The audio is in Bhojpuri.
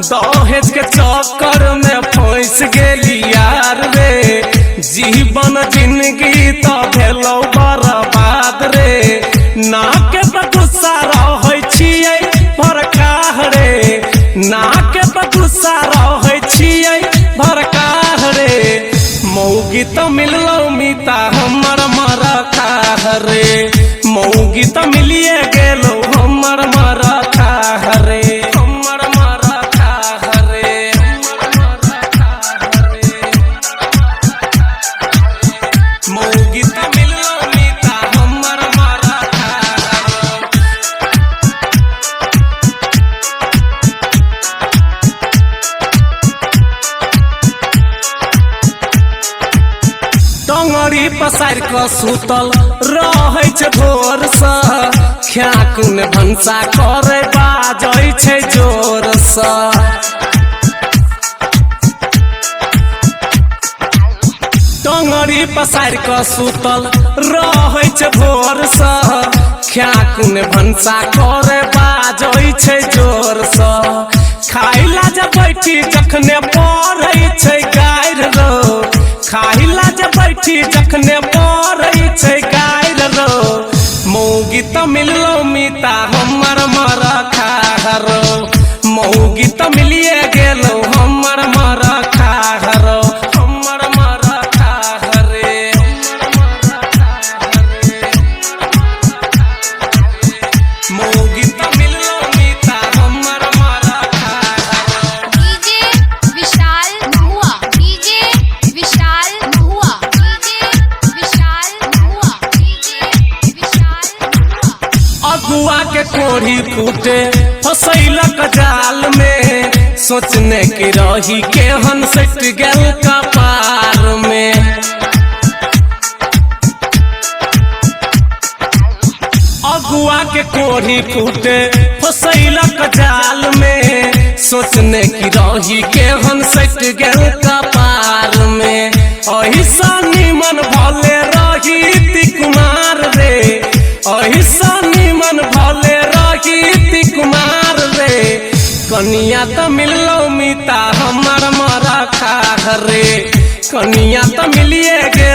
दहेज के चक्कर में फंस गेली यार रे। जीवन जिंदगी तो भेलो बर्बाद रे। ना के गुस्सा रहै छियै भरकाह रे। ना के गुस्सा रहै छियै भरकाह रे। मौगी तो मिललो मिता हमर मरकाह रे। मौगी तो मिलिए गेलो हमर मरकाह रे। टंगड़ी पसार के सुतल रहै छै भोर से। ख्याकुन भंसा करे बाजै छै जोर से। टंगड़ी पसार के सुतल रहै छै भोर से। ख्याकुन भंसा करे बाजै छै जोर से। खाइला जब बैठी जखने पढ़ै छै गायर रो। खाइला जब बैठी जखने पढ़ै छै गायर रो। मौगी तो मिललो मिता हमर मरकाह रो। मौगी तो मिलिए गेलो हमर मरकाह रो। हमर मरकाह रे। मौगी तो मिललो मिता हमर मरकाह रो। डीजे विशाल महुआ, डीजे विशाल महुआ, डीजे विशाल महुआ, डीजे विशाल महुआ। अगुआ के कोढ़ी फूटे फसैलक जाल में। सोचने की रही केहन सट गेल कपार में। अगुआ के कोढ़ी फूटे फसैलक जाल में। सोचने की रही केहन सट गेल कपार में। अहिसा निमन भले रही कुमार रे। अहिसा निमन भले रही कुमार रे। कनिया तो मिललो मिता हमर मरकाह रे। कनिया तो मिलिए गे